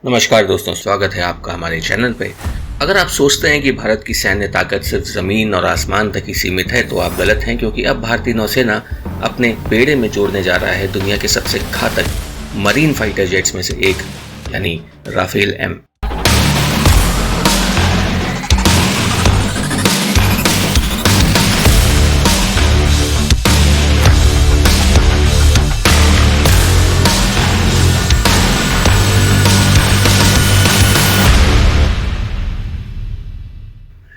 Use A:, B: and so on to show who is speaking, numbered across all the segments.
A: नमस्कार दोस्तों, स्वागत है आपका हमारे चैनल पे। अगर आप सोचते हैं कि भारत की सैन्य ताकत सिर्फ जमीन और आसमान तक ही सीमित है तो आप गलत हैं, क्योंकि अब भारतीय नौसेना अपने बेड़े में जोड़ने जा रहा है दुनिया के सबसे घातक मरीन फाइटर जेट्स में से एक, यानी राफेल एम।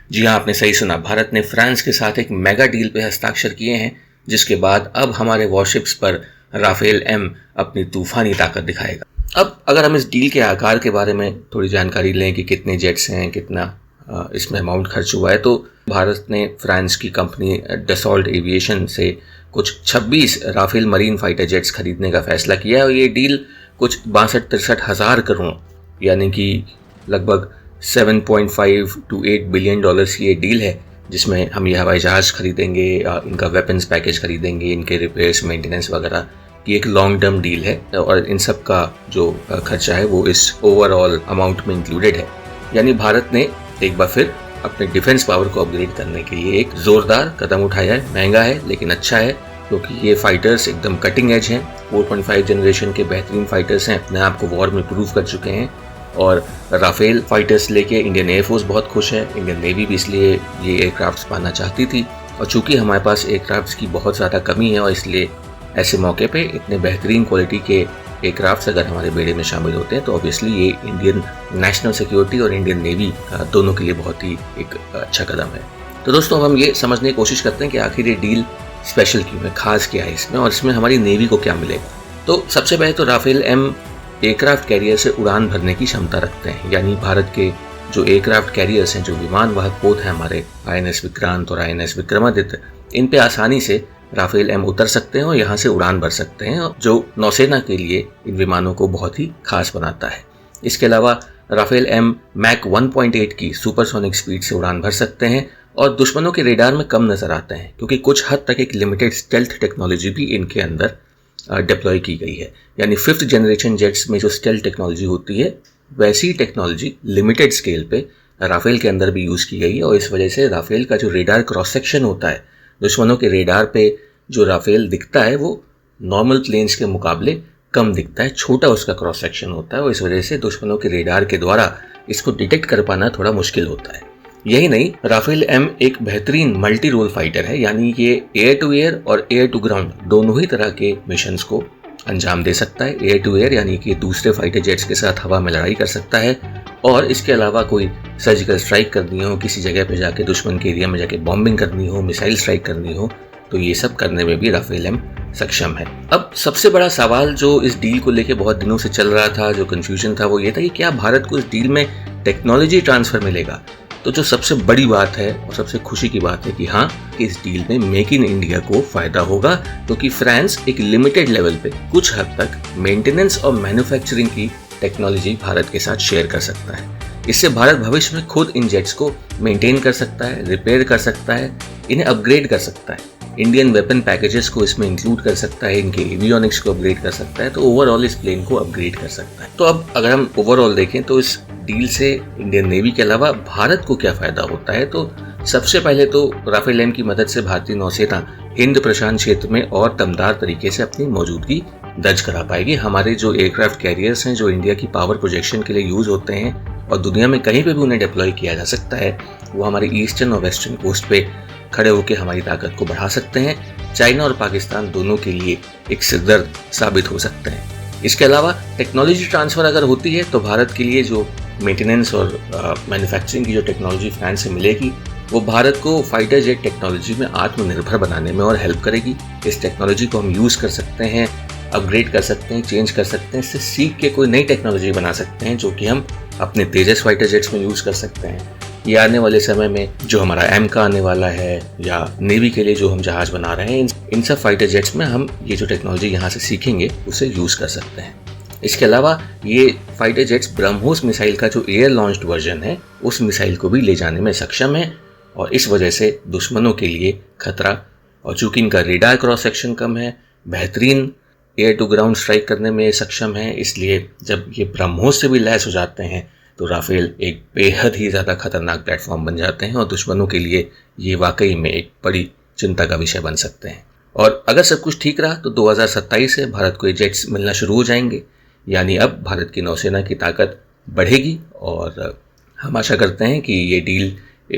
A: जी हाँ, आपने सही सुना। भारत ने फ्रांस के साथ एक मेगा डील पे हस्ताक्षर किए हैं, जिसके बाद अब हमारे वॉरशिप्स पर राफेल एम अपनी तूफानी ताकत दिखाएगा। अब अगर हम इस डील के आकार के बारे में थोड़ी जानकारी लें कि कितने जेट्स हैं, कितना इसमें अमाउंट खर्च हुआ है, तो भारत ने फ्रांस की कंपनी डसॉल्ट एविएशन से कुछ 26 राफेल मरीन फाइटर जेट्स खरीदने का फैसला किया है। और ये डील कुछ 62-63 हज़ार करोड़ यानी कि लगभग 7.5 to 8 बिलियन डॉलर्स की ये डील है, जिसमें हम ये हवाई जहाज़ खरीदेंगे, इनका वेपन्स पैकेज खरीदेंगे, इनके रिपेयर्स, मेंटेनेंस वगैरह की एक लॉन्ग टर्म डील है। और इन सब का जो खर्चा है वो इस ओवरऑल अमाउंट में इंक्लूडेड है। यानी भारत ने एक बार फिर अपने डिफेंस पावर को अपग्रेड करने के लिए एक जोरदार कदम उठाया है। महंगा है लेकिन अच्छा है, क्योंकि ये फाइटर्स एकदम कटिंग एज हैं। 4.5 जनरेशन के बेहतरीन फाइटर्स हैं, अपने आप को वॉर में प्रूव कर चुके हैं। और राफेल फाइटर्स लेके इंडियन एयरफोर्स बहुत खुश है। इंडियन नेवी भी इसलिए ये एयरक्राफ्ट्स पाना चाहती थी। और चूंकि हमारे पास एयरक्राफ्ट्स की बहुत ज़्यादा कमी है, और इसलिए ऐसे मौके पे इतने बेहतरीन क्वालिटी के एयरक्राफ्ट्स अगर हमारे बेड़े में शामिल होते हैं तो ऑब्वियसली ये इंडियन नेशनल सिक्योरिटी और इंडियन नेवी दोनों के लिए बहुत ही एक अच्छा कदम है। तो दोस्तों, हम ये समझने की कोशिश करते हैं कि आखिर ये डील स्पेशल क्यों है, खास क्या है इसमें, और इसमें हमारी नेवी को क्या मिलेगा। तो सबसे पहले तो राफेल एम एयरक्राफ्ट कैरियर से उड़ान भरने की क्षमता रखते हैं। यानी भारत के जो एयरक्राफ्ट कैरियर्स हैं, जो विमान वाहक पोत हैं हमारे INS विक्रांत और INS विक्रमादित्य, इन पे आसानी से राफेल एम उतर सकते हैं और यहाँ से उड़ान भर सकते हैं, जो नौसेना के लिए इन विमानों को बहुत ही खास बनाता है। इसके अलावा राफेल एम मैक 1.8 की सुपरसोनिक स्पीड से उड़ान भर सकते हैं और दुश्मनों के रेडार में कम नजर आते हैं, क्योंकि कुछ हद तक एक लिमिटेड स्टेल्थ टेक्नोलॉजी भी इनके अंदर डिप्लॉय की गई है। यानी 5th जनरेशन जेट्स में जो स्टेल्थ टेक्नोलॉजी होती है, वैसी टेक्नोलॉजी लिमिटेड स्केल पे राफेल के अंदर भी यूज़ की गई है। और इस वजह से राफेल का जो रेडार क्रॉस सेक्शन होता है, दुश्मनों के रेडार पे जो राफेल दिखता है वो नॉर्मल प्लेन्स के मुकाबले कम दिखता है, छोटा उसका क्रॉस सेक्शन होता है। और इस वजह से दुश्मनों के रेडार के द्वारा इसको डिटेक्ट कर पाना थोड़ा मुश्किल होता है। यही नहीं, राफेल एम एक बेहतरीन मल्टी रोल फाइटर है। यानी ये एयर टू एयर और एयर टू ग्राउंड दोनों ही तरह के मिशंस को अंजाम दे सकता है। एयर टू एयर यानी कि दूसरे फाइटर जेट्स के साथ हवा में लड़ाई कर सकता है, और इसके अलावा कोई सर्जिकल स्ट्राइक करनी हो, किसी जगह पे जाके दुश्मन के एरिया में जाके बॉम्बिंग करनी हो, मिसाइल स्ट्राइक करनी हो, तो ये सब करने में भी राफेल एम सक्षम है। अब सबसे बड़ा सवाल जो इस डील को लेके बहुत दिनों से चल रहा था, जो कंफ्यूजन था, वो ये था कि क्या भारत को इस डील में टेक्नोलॉजी ट्रांसफर मिलेगा। तो जो सबसे बड़ी बात है और सबसे खुशी की बात है कि हाँ, इस डील में मेक इन इंडिया को फायदा होगा, क्योंकि फ्रांस एक लिमिटेड लेवल पे कुछ हद तक मेंटेनेंस और मैन्युफैक्चरिंग की टेक्नोलॉजी भारत के साथ शेयर कर सकता है। इससे भारत भविष्य में खुद इन जेट्स को मेंटेन कर सकता है, रिपेयर कर सकता है, इन्हें अपग्रेड कर सकता है, इंडियन वेपन पैकेजेस को इसमें इंक्लूड कर सकता है, इनके एवियोनिक्स को अपग्रेड कर सकता है, तो ओवरऑल इस प्लेन को अपग्रेड कर सकता है। तो अब अगर हम ओवरऑल देखें तो इस डील से इंडियन नेवी के अलावा भारत को क्या फायदा होता है, तो सबसे पहले तो राफेल एम की मदद से भारतीय नौसेना हिंद प्रशांत क्षेत्र में और दमदार तरीके से अपनी मौजूदगी दर्ज करा पाएगी। हमारे जो एयरक्राफ्ट कैरियर्स हैं, जो इंडिया की पावर प्रोजेक्शन के लिए यूज होते हैं और दुनिया में कहीं पे भी उन्हें डिप्लॉय किया जा सकता है, वो हमारे ईस्टर्न और वेस्टर्न कोस्ट पे खड़े होकर हमारी ताकत को बढ़ा सकते हैं। चाइना और पाकिस्तान दोनों के लिए एक सिरदर्द साबित हो सकते हैं। इसके अलावा टेक्नोलॉजी ट्रांसफर अगर होती है तो भारत के लिए जो मेंटेनेंस और मैन्युफैक्चरिंग की जो टेक्नोलॉजी फ्रांस से मिलेगी, वो भारत को फाइटर जेट टेक्नोलॉजी में आत्मनिर्भर बनाने में और हेल्प करेगी। इस टेक्नोलॉजी को हम यूज़ कर सकते हैं, अपग्रेड कर सकते हैं, चेंज कर सकते हैं, इससे सीख के कोई नई टेक्नोलॉजी बना सकते हैं, जो कि हम अपने तेजस फाइटर जेट्स में यूज़ कर सकते हैं। ये आने वाले समय में जो हमारा एम का आने वाला है, या नेवी के लिए जो हम जहाज बना रहे हैं, इन सब फाइटर जेट्स में हम ये जो टेक्नोलॉजी यहाँ से सीखेंगे उसे यूज़ कर सकते हैं। इसके अलावा ये फाइटर जेट्स ब्रह्मोस मिसाइल का जो एयर लॉन्च्ड वर्जन है, उस मिसाइल को भी ले जाने में सक्षम है, और इस वजह से दुश्मनों के लिए खतरा, और चूंकि इनका रेडार क्रॉस सेक्शन कम है, बेहतरीन एयर टू ग्राउंड स्ट्राइक करने में सक्षम हैं, इसलिए जब ये ब्रह्मोस से भी लैस हो जाते हैं तो राफेल एक बेहद ही ज़्यादा खतरनाक प्लेटफॉर्म बन जाते हैं और दुश्मनों के लिए ये वाकई में एक बड़ी चिंता का विषय बन सकते हैं। और अगर सब कुछ ठीक रहा तो 2027 से भारत को ये जेट्स मिलना शुरू हो जाएंगे, यानी अब भारत की नौसेना की ताकत बढ़ेगी और हम आशा करते हैं कि ये डील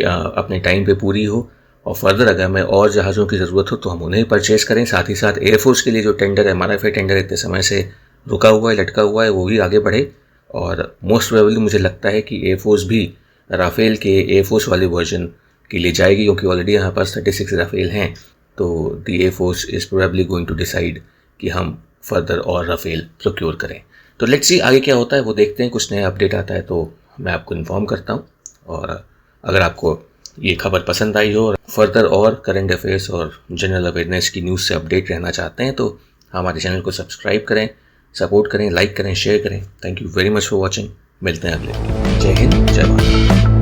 A: अपने टाइम पे पूरी हो और फर्दर अगर हमें और जहाज़ों की ज़रूरत हो तो हम उन्हें परचेज़ करें। साथ ही साथ एयरफोर्स के लिए जो टेंडर है, MRFA टेंडर इतने समय से रुका हुआ है, लटका हुआ है, वो भी आगे बढ़े। और मोस्ट प्रोबेबली मुझे लगता है कि एयरफोर्स भी राफेल के एयरफोर्स वाले वर्जन के लिए जाएगी, क्योंकि ऑलरेडी यहाँ पास 36 राफेल हैं। तो the air force is probably going to decide कि हम फर्दर और राफेल प्रोक्योर करें। तो लेट्स सी आगे क्या होता है, वो देखते हैं। कुछ नया अपडेट आता है तो मैं आपको इन्फॉर्म करता हूँ। और अगर आपको ये खबर पसंद आई हो और फर्दर और करंट अफेयर्स और जनरल अवेयरनेस की न्यूज़ से अपडेट रहना चाहते हैं तो हमारे चैनल को सब्सक्राइब करें, सपोर्ट करें, लाइक करें, शेयर करें। Thank you very much for watching. मिलते हैं अगले। जय हिंद, जय भारत।